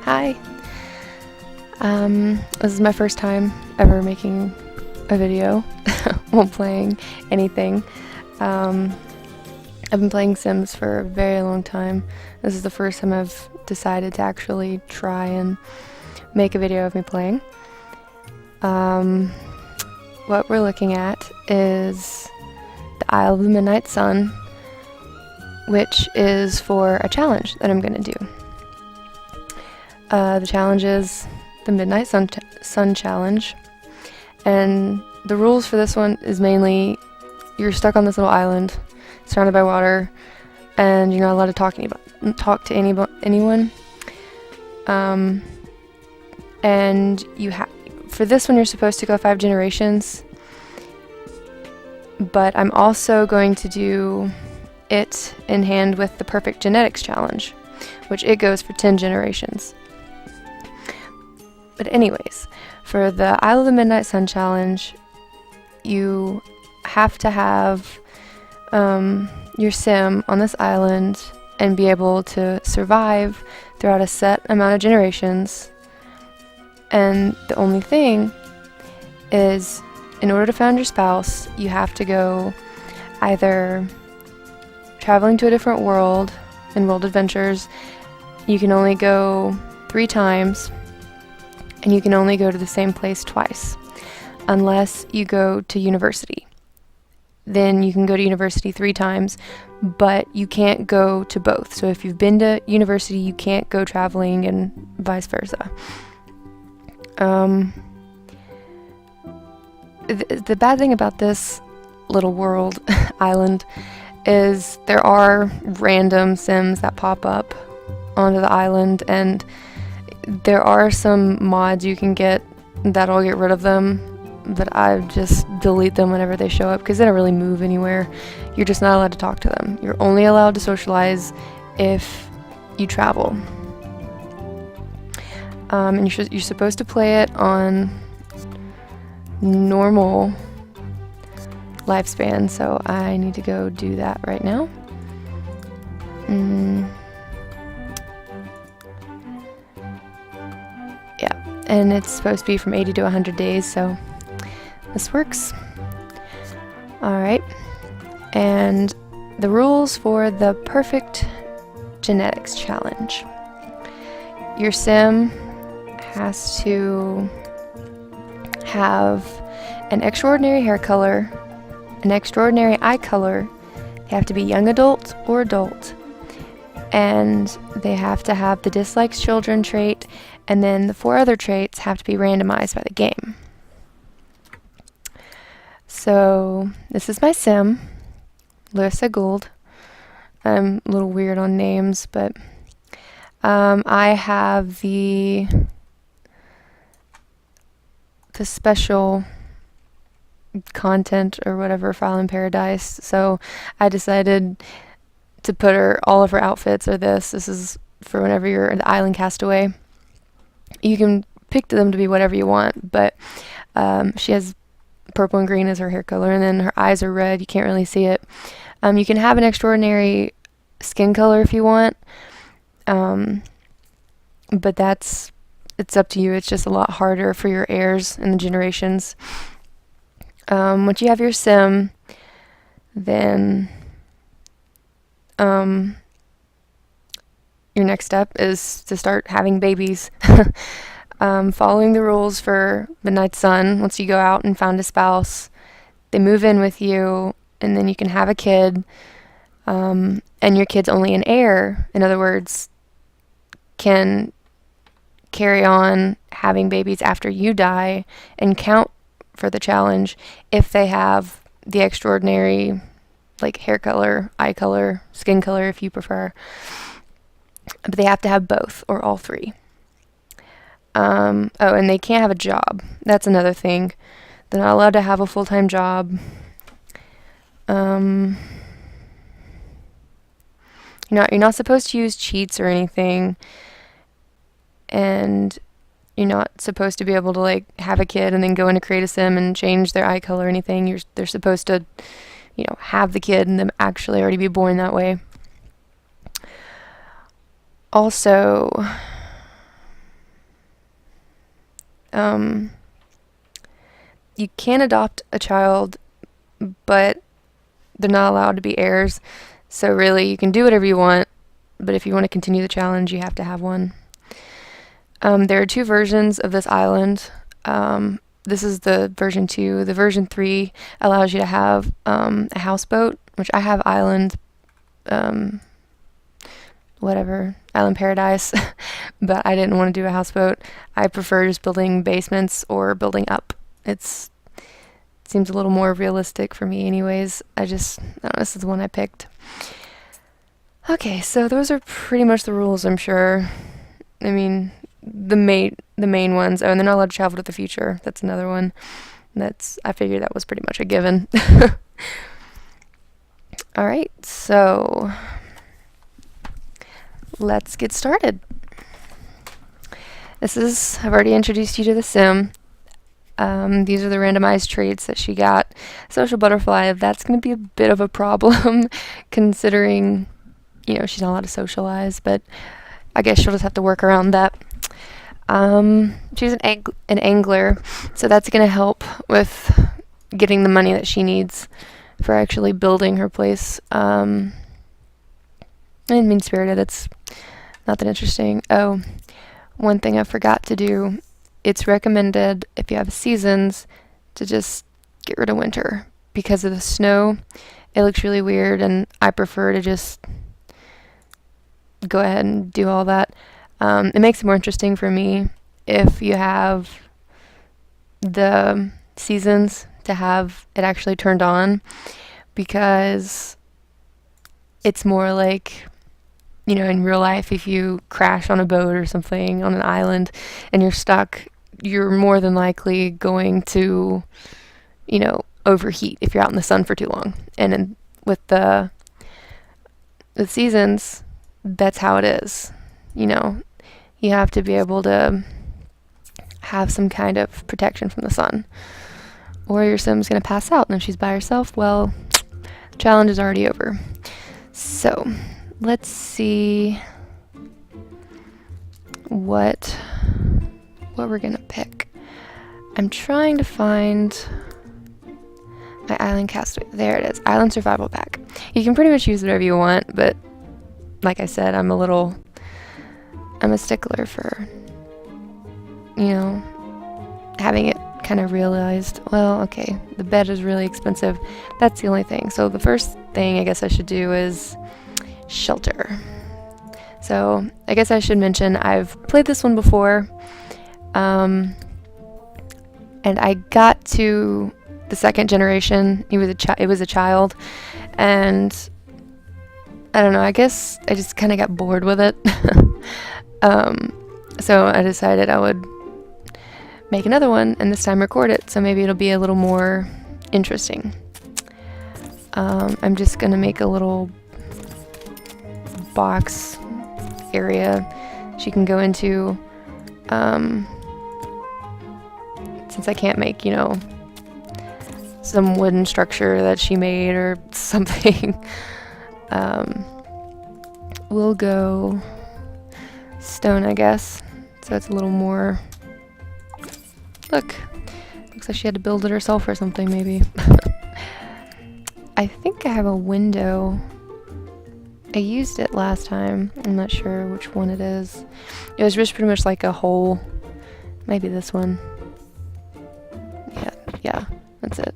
Hi. This is my first time ever making a video while playing anything. I've been playing Sims for a very long time. This is the first time I've decided to actually try and make a video of me playing. What we're looking at is the Isle of the Midnight Sun, which is for a challenge that I'm going to do. The challenge is the Midnight Sun Challenge, and the rules for this one is mainly you're stuck on this little island surrounded by water, and you're not allowed to talk to anyone. And for this one you're supposed to go 5 generations, but I'm also going to do it in hand with the Perfect Genetics Challenge, which it goes for 10 generations. But anyways, for the Isle of the Midnight Sun Challenge, you have to have your sim on this island and be able to survive throughout a set amount of generations. And the only thing is, in order to find your spouse, you have to go either traveling to a different world in World Adventures. You can only go 3 times, and you can only go to the same place twice, unless you go to university. Then you can go to university 3 times, but you can't go to both. So if you've been to university, you can't go traveling, and vice versa. The bad thing about this little world island is there are random sims that pop up onto the island, and there are some mods you can get that'll get rid of them, but I just delete them whenever they show up because they don't really move anywhere. You're just not allowed to talk to them. You're only allowed to socialize if you travel. And you're supposed to play it on normal lifespan, so I need to go do that right now. Yeah, and it's supposed to be from 80 to 100 days, so this works. Alright, and the rules for the Perfect Genetics Challenge. Your sim has to have an extraordinary hair color, an extraordinary eye color. They have to be young adult or adult, and they have to have the dislikes children trait, and then the 4 other traits have to be randomized by the game. So this is my sim, Larissa Gould. I'm a little weird on names, but I have the special content or whatever file in Paradise, so I decided to put all of her outfits are this is for whenever you're the island castaway. You can pick them to be whatever you want, but she has purple and green as her hair color, and then her eyes are red. You can't really see it. You can have an extraordinary skin color if you want, but it's up to you. It's just a lot harder for your heirs and the generations. Once you have your sim, then your next step is to start having babies. Following the rules for Midnight Sun, once you go out and found a spouse, they move in with you, and then you can have a kid, and your kid's only an heir. In other words, can carry on having babies after you die and count for the challenge if they have the extraordinary, like, hair color, eye color, skin color if you prefer. But they have to have both or all 3. Oh, and they can't have a job. That's another thing. They're not allowed to have a full-time job. You're not supposed to use cheats or anything, and you're not supposed to be able to, like, have a kid and then go into Create a Sim and change their eye color or anything. They're supposed to, have the kid and them actually already be born that way. Also, You can adopt a child, but they're not allowed to be heirs. So really, you can do whatever you want, but if you want to continue the challenge, you have to have one. There are 2 versions of this island. This is the version 2. The version 3 allows you to have a houseboat, which I have island paradise, but I didn't want to do a houseboat. I prefer just building basements or building up. It seems a little more realistic for me anyways. I don't know, this is the one I picked. Okay, so those are pretty much the rules, I'm sure. I mean, the main ones. Oh, and they're not allowed to travel to the future. That's another one. I figured that was pretty much a given. All right, so let's get started. I've already introduced you to the sim. These are the randomized traits that she got. Social butterfly, that's going to be a bit of a problem considering, she's not allowed to socialize, but I guess she'll just have to work around that. She's an angler, so that's going to help with getting the money that she needs for actually building her place. I didn't mean spirited, that's not that interesting. Oh, one thing I forgot to do. It's recommended, if you have seasons, to just get rid of winter. Because of the snow, it looks really weird, and I prefer to just go ahead and do all that. It makes it more interesting for me if you have the seasons to have it actually turned on, because it's more like, in real life, if you crash on a boat or something on an island and you're stuck, you're more than likely going to, overheat if you're out in the sun for too long. And with the seasons, that's how it is. You have to be able to have some kind of protection from the sun, or your sim's going to pass out, and if she's by herself, well, the challenge is already over. So let's see what we're gonna pick. I'm trying to find my island castaway. There it is, island survival pack. You can pretty much use whatever you want, but like I said, I'm a stickler for, having it kind of realized. Well, okay, the bed is really expensive. That's the only thing. So the first thing I guess I should do is shelter. So I guess I should mention I've played this one before, and I got to the 2nd generation. It was a child, and I don't know, I guess I just kind of got bored with it. So I decided I would make another one and this time record it, so maybe it'll be a little more interesting. I'm just gonna make a little box area she can go into, since I can't make, some wooden structure that she made or something. We'll go stone, I guess, so it's a little more, looks like she had to build it herself or something, maybe. I think I have a window. I used it last time. I'm not sure which one it is. It was just pretty much like a hole. Maybe this one. Yeah, that's it.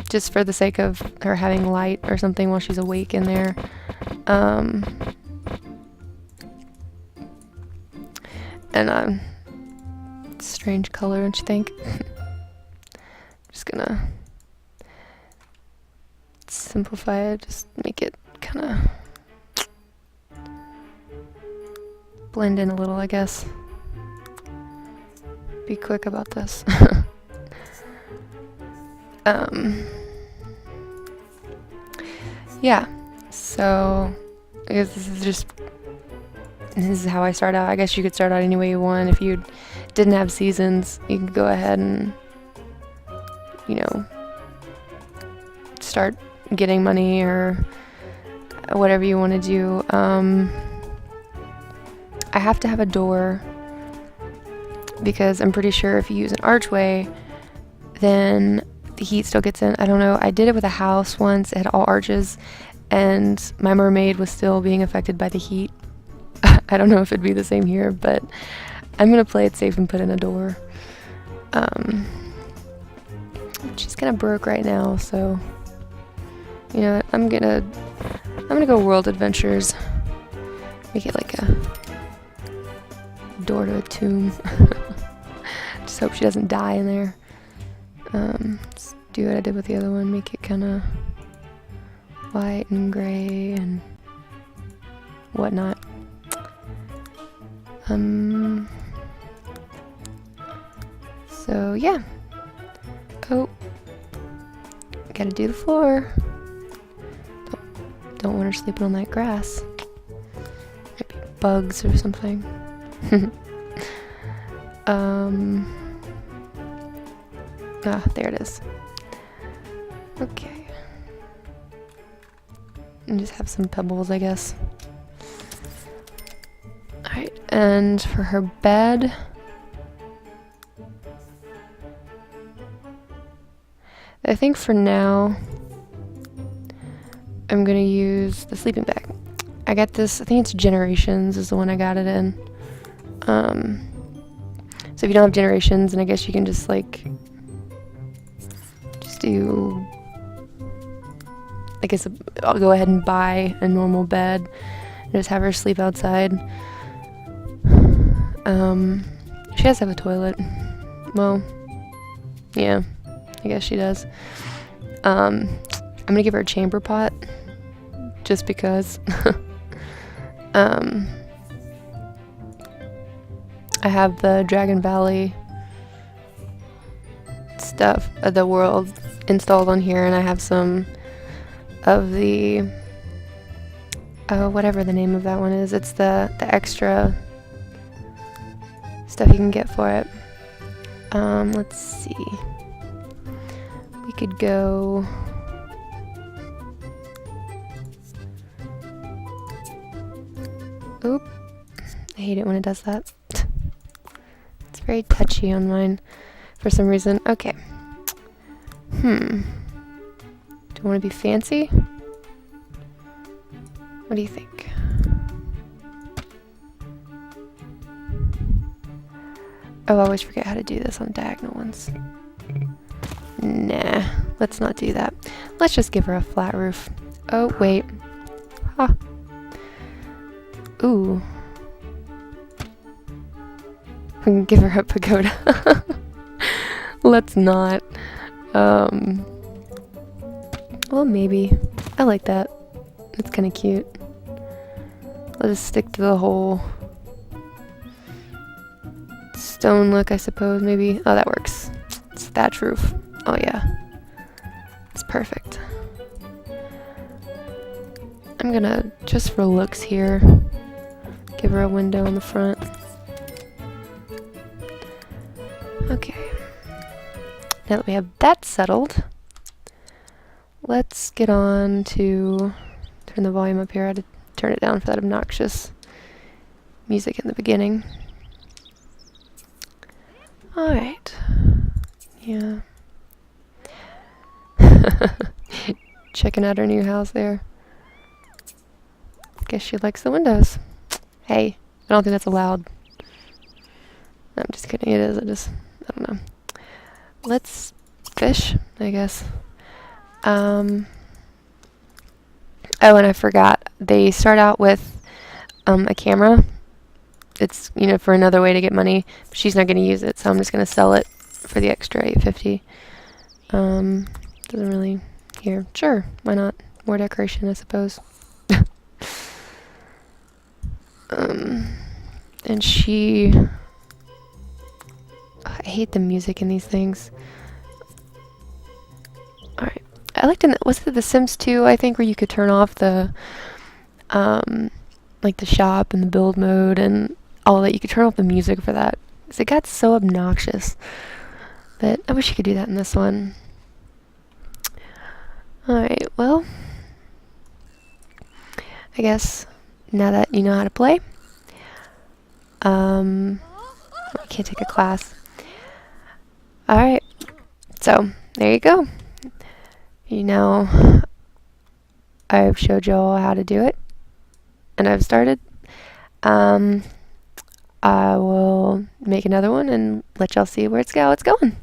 Just for the sake of her having light or something while she's awake in there. And strange color, don't you think? Just gonna simplify it, just make it kind of blend in a little, I guess. Be quick about this. Yeah, so I guess this is how I start out. I guess you could start out any way you want. If you didn't have seasons, you could go ahead and, start getting money or whatever you want to do. I have to have a door because I'm pretty sure if you use an archway, then the heat still gets in. I don't know. I did it with a house once. It had all arches, and my mermaid was still being affected by the heat. I don't know if it'd be the same here, but I'm gonna play it safe and put in a door. She's kind of broke right now, so you know what? I'm gonna go world adventures. Make it like a door to a tomb. Just hope she doesn't die in there. Let's do what I did with the other one. Make it kind of white and gray and whatnot. So yeah. Oh, gotta do the floor. Don't want her sleeping on that grass. Might be bugs or something. There it is. Okay. And just have some pebbles, I guess. Alright, and for her bed, I think for now I'm gonna use the sleeping bag. I got this, I think it's Generations is the one I got it in. So if you don't have Generations, then I guess you can just like do, I guess I'll go ahead and buy a normal bed and just have her sleep outside. She has to have a toilet. Well, yeah, I guess she does. I'm gonna give her a chamber pot just because. I have the Dragon Valley stuff of the world installed on here, and I have some of the whatever the name of that one is. It's the extra stuff you can get for it. Let's see. We could go oop. I hate it when it does that. It's very touchy on mine for some reason. Okay. Do I want to be fancy? What do you think? Oh, I always forget how to do this on diagonal ones. Nah, let's not do that. Let's just give her a flat roof. Oh, wait. Ha. Ooh. We can give her a pagoda. Let's not. Well, maybe. I like that. It's kind of cute. I'll just stick to the whole stone look, I suppose, maybe. Oh, that works. It's thatch roof. Oh, yeah. It's perfect. I'm gonna, just for looks here, give her a window in the front. Okay. Now that we have that settled, let's get on to turn the volume up here. I had to turn it down for that obnoxious music in the beginning. Alright. Yeah. Checking out her new house there. Guess she likes the windows. Hey, I don't think that's allowed. I'm just kidding, it is. I don't know. Let's fish, I guess. Oh, and I forgot. They start out with a camera. It's, you know, for another way to get money. But she's not going to use it, so I'm just going to sell it for the extra $8.50. Doesn't really... Here. Sure, why not? More decoration, I suppose. And she... I hate the music in these things. Alright. I liked in... Was it The Sims 2, I think, where you could turn off the... like the shop and the build mode and all that. You could turn off the music for that. 'Cause it got so obnoxious. But I wish you could do that in this one. Alright, well... I guess now that you know how to play... we can't take a class. Alright, so there you go. You know, I've showed you all how to do it, and I've started. I will make another one and let y'all see where it's going.